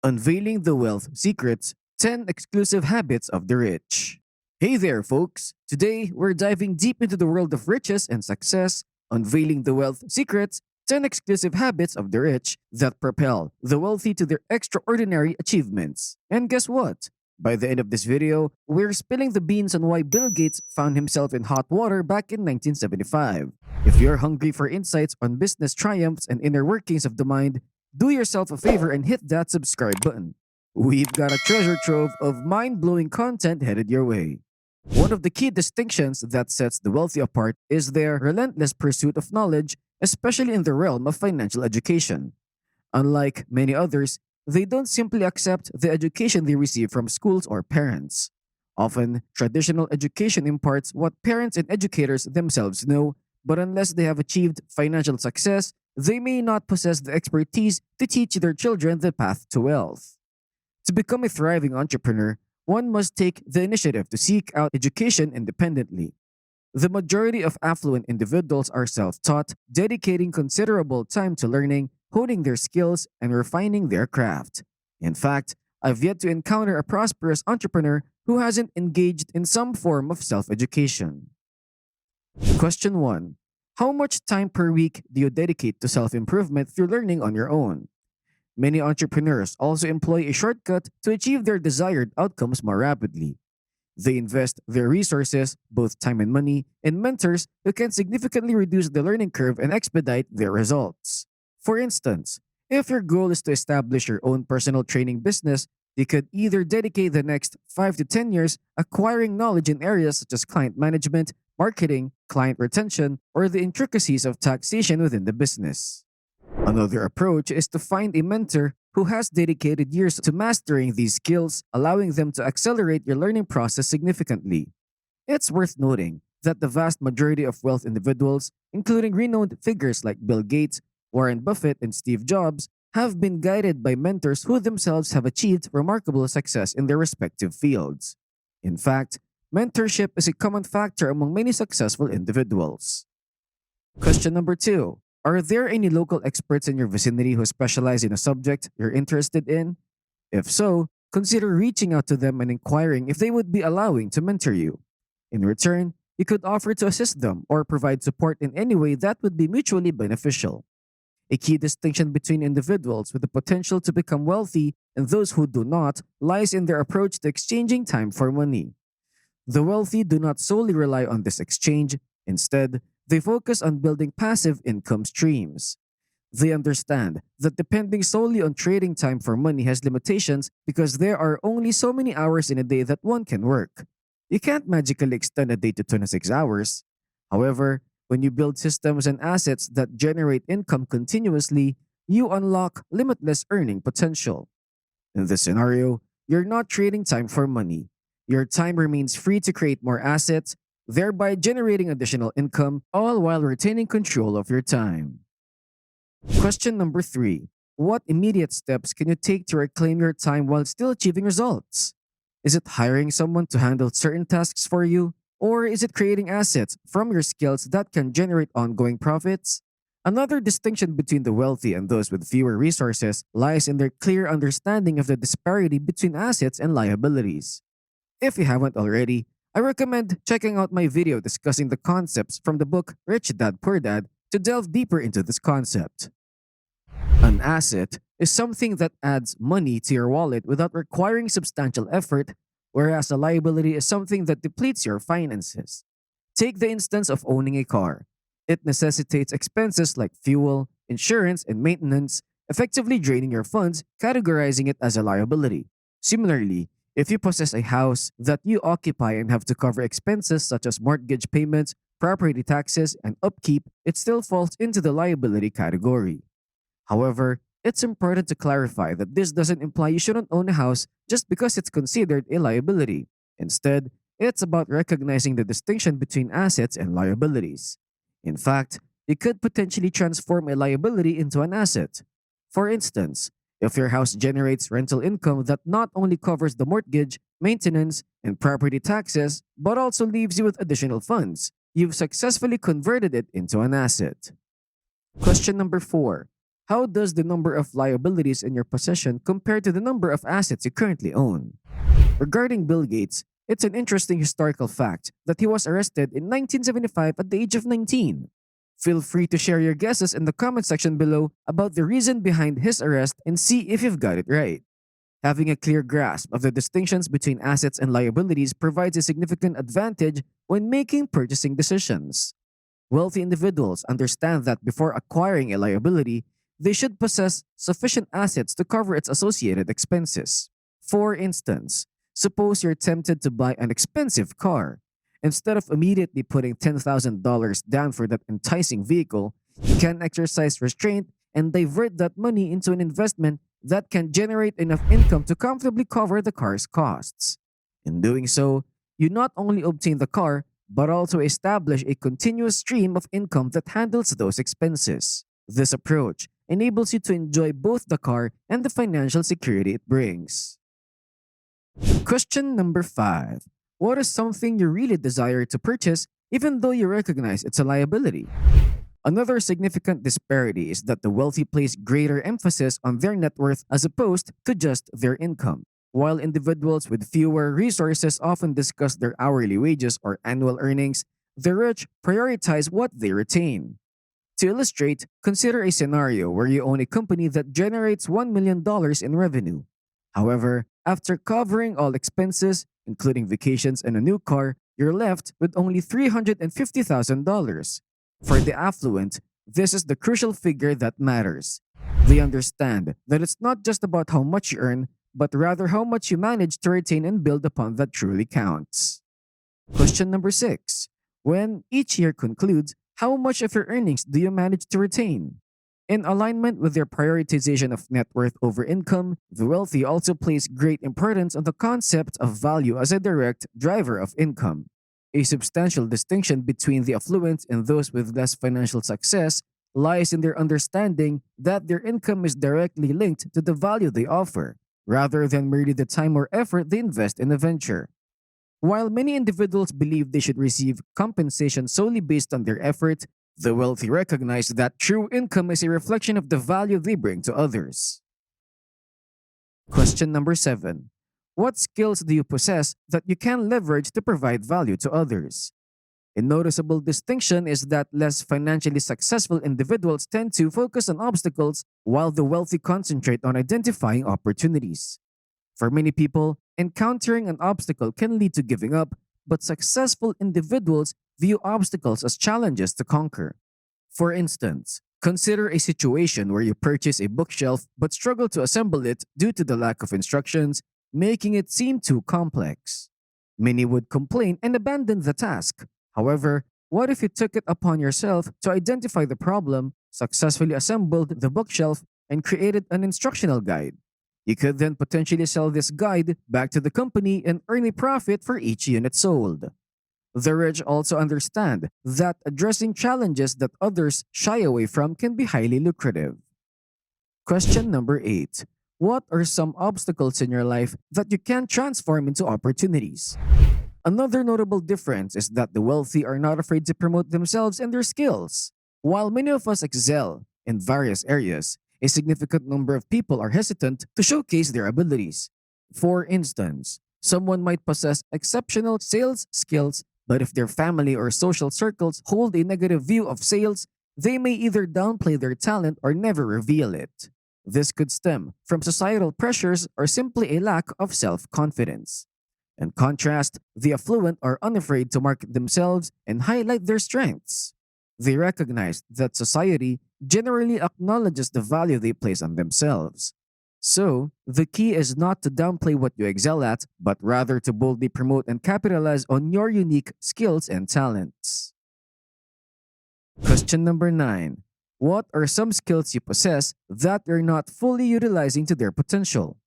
Unveiling the Wealth Secrets 10 Exclusive Habits of the Rich. Hey there, folks! Today, we're diving deep into the world of riches and success, unveiling the wealth secrets 10 exclusive habits of the rich that propel the wealthy to their extraordinary achievements. And guess what? By the end of this video, we're spilling the beans on why Bill Gates found himself in hot water back in 1975. If you're hungry for insights on business triumphs and inner workings of the mind, do yourself a favor and hit that subscribe button. We've got a treasure trove of mind-blowing content headed your way. One of the key distinctions that sets the wealthy apart is their relentless pursuit of knowledge, especially in the realm of financial education. Unlike many others, they don't simply accept the education they receive from schools or parents. Often, traditional education imparts what parents and educators themselves know, but unless they have achieved financial success, they may not possess the expertise to teach their children the path to wealth. To become a thriving entrepreneur, one must take the initiative to seek out education independently. The majority of affluent individuals are self taught, dedicating considerable time to learning, honing their skills, and refining their craft. In fact, I've yet to encounter a prosperous entrepreneur who hasn't engaged in some form of self education. Question 1. How much time per week do you dedicate to self improvement through learning on your own? Many entrepreneurs also employ a shortcut to achieve their desired outcomes more rapidly. They invest their resources, both time and money, in mentors who can significantly reduce the learning curve and expedite their results. For instance, if your goal is to establish your own personal training business, you could either dedicate the next 5 to 10 years acquiring knowledge in areas such as client management, marketing, client retention, or the intricacies of taxation within the business. Another approach is to find a mentor who has dedicated years to mastering these skills, allowing them to accelerate your learning process significantly. It's worth noting that the vast majority of wealth individuals, including renowned figures like Bill Gates, Warren Buffett, and Steve Jobs, have been guided by mentors who themselves have achieved remarkable success in their respective fields. In fact, mentorship is a common factor among many successful individuals. Question number 2. Are there any local experts in your vicinity who specialize in a subject you're interested in? If so, consider reaching out to them and inquiring if they would be allowing to mentor you. In return, you could offer to assist them or provide support in any way that would be mutually beneficial. A key distinction between individuals with the potential to become wealthy and those who do not lies in their approach to exchanging time for money. The wealthy do not solely rely on this exchange. Instead, they focus on building passive income streams. They understand that depending solely on trading time for money has limitations because there are only so many hours in a day that one can work. You can't magically extend a day to 26 hours. However, when you build systems and assets that generate income continuously, you unlock limitless earning potential. In this scenario, you're not trading time for money. Your time remains free to create more assets, thereby generating additional income, all while retaining control of your time. Question number 3. What immediate steps can you take to reclaim your time while still achieving results? Is it hiring someone to handle certain tasks for you? Or is it creating assets from your skills that can generate ongoing profits? Another distinction between the wealthy and those with fewer resources lies in their clear understanding of the disparity between assets and liabilities. If you haven't already, I recommend checking out my video discussing the concepts from the book Rich Dad Poor Dad to delve deeper into this concept. An asset is something that adds money to your wallet without requiring substantial effort, whereas a liability is something that depletes your finances. Take the instance of owning a car. It necessitates expenses like fuel, insurance, and maintenance, effectively draining your funds, categorizing it as a liability. Similarly, if you possess a house that you occupy and have to cover expenses such as mortgage payments, property taxes, and upkeep, it still falls into the liability category. However, it's important to clarify that this doesn't imply you shouldn't own a house just because it's considered a liability. Instead, it's about recognizing the distinction between assets and liabilities. In fact, you could potentially transform a liability into an asset. For instance, if your house generates rental income that not only covers the mortgage, maintenance, and property taxes, but also leaves you with additional funds, you've successfully converted it into an asset. Question number 4. How does the number of liabilities in your possession compare to the number of assets you currently own? Regarding Bill Gates, it's an interesting historical fact that he was arrested in 1975 at the age of 19. Feel free to share your guesses in the comment section below about the reason behind his arrest and see if you've got it right. Having a clear grasp of the distinctions between assets and liabilities provides a significant advantage when making purchasing decisions. Wealthy individuals understand that before acquiring a liability, they should possess sufficient assets to cover its associated expenses. For instance, suppose you're tempted to buy an expensive car. Instead of immediately putting $10,000 down for that enticing vehicle, you can exercise restraint and divert that money into an investment that can generate enough income to comfortably cover the car's costs. In doing so, you not only obtain the car, but also establish a continuous stream of income that handles those expenses. This approach enables you to enjoy both the car and the financial security it brings. Question number 5. What is something you really desire to purchase even though you recognize it's a liability? Another significant disparity is that the wealthy place greater emphasis on their net worth as opposed to just their income. While individuals with fewer resources often discuss their hourly wages or annual earnings, the rich prioritize what they retain. To illustrate, consider a scenario where you own a company that generates $1 million in revenue. However, after covering all expenses, including vacations and a new car, you're left with only $350,000. For the affluent, this is the crucial figure that matters. They understand that it's not just about how much you earn, but rather how much you manage to retain and build upon that truly counts. Question number 6. When each year concludes, how much of your earnings do you manage to retain? In alignment with their prioritization of net worth over income, the wealthy also place great importance on the concept of value as a direct driver of income. A substantial distinction between the affluent and those with less financial success lies in their understanding that their income is directly linked to the value they offer, rather than merely the time or effort they invest in a venture. While many individuals believe they should receive compensation solely based on their effort, the wealthy recognize that true income is a reflection of the value they bring to others. Question number 7. What skills do you possess that you can leverage to provide value to others? A noticeable distinction is that less financially successful individuals tend to focus on obstacles while the wealthy concentrate on identifying opportunities. For many people, encountering an obstacle can lead to giving up, but successful individuals view obstacles as challenges to conquer. For instance, consider a situation where you purchase a bookshelf but struggle to assemble it due to the lack of instructions, making it seem too complex. Many would complain and abandon the task. However, what if you took it upon yourself to identify the problem, successfully assembled the bookshelf, and created an instructional guide? You could then potentially sell this guide back to the company and earn a profit for each unit sold. The rich also understand that addressing challenges that others shy away from can be highly lucrative. Question number 8. What are some obstacles in your life that you can transform into opportunities? Another notable difference is that the wealthy are not afraid to promote themselves and their skills. While many of us excel in various areas, a significant number of people are hesitant to showcase their abilities. For instance, someone might possess exceptional sales skills, but if their family or social circles hold a negative view of sales, they may either downplay their talent or never reveal it. This could stem from societal pressures or simply a lack of self-confidence. In contrast, the affluent are unafraid to market themselves and highlight their strengths. They recognize that society generally acknowledges the value they place on themselves. So, the key is not to downplay what you excel at, but rather to boldly promote and capitalize on your unique skills and talents. Question number 9. What are some skills you possess that you're not fully utilizing to their potential?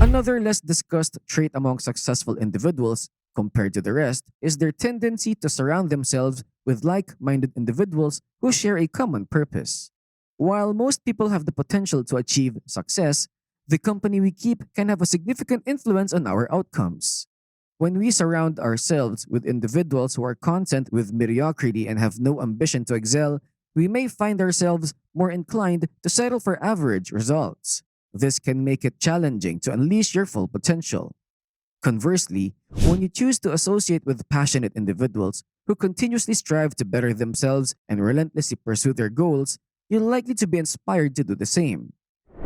Another less discussed trait among successful individuals, compared to the rest, is their tendency to surround themselves with like-minded individuals who share a common purpose. While most people have the potential to achieve success, the company we keep can have a significant influence on our outcomes. When we surround ourselves with individuals who are content with mediocrity and have no ambition to excel, we may find ourselves more inclined to settle for average results. This can make it challenging to unleash your full potential. Conversely, when you choose to associate with passionate individuals who continuously strive to better themselves and relentlessly pursue their goals, you're likely to be inspired to do the same.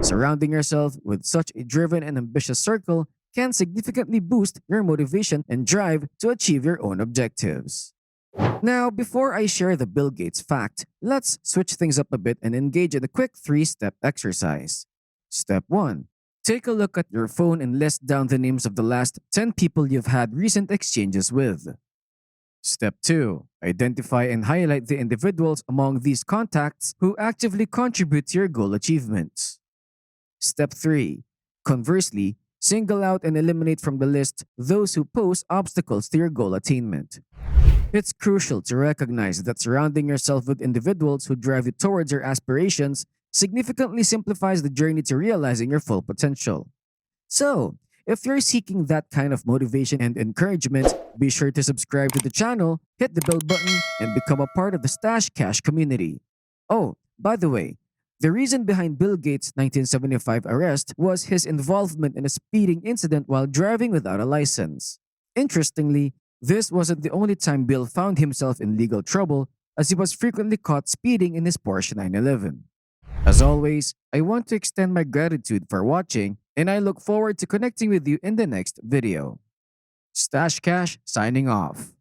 Surrounding yourself with such a driven and ambitious circle can significantly boost your motivation and drive to achieve your own objectives. Now, before I share the Bill Gates fact, let's switch things up a bit and engage in a quick 3 step exercise. Step 1. Take a look at your phone and list down the names of the last 10 people you've had recent exchanges with. Step 2. Identify and highlight the individuals among these contacts who actively contribute to your goal achievements. Step 3. Conversely, single out and eliminate from the list those who pose obstacles to your goal attainment. It's crucial to recognize that surrounding yourself with individuals who drive you towards your aspirations significantly simplifies the journey to realizing your full potential. So, if you're seeking that kind of motivation and encouragement, be sure to subscribe to the channel, hit the bell button, and become a part of the Stash Cash community. Oh, by the way, the reason behind Bill Gates' 1975 arrest was his involvement in a speeding incident while driving without a license. Interestingly, this wasn't the only time Bill found himself in legal trouble, as he was frequently caught speeding in his Porsche 911. As always, I want to extend my gratitude for watching, and I look forward to connecting with you in the next video. Stash Cash signing off.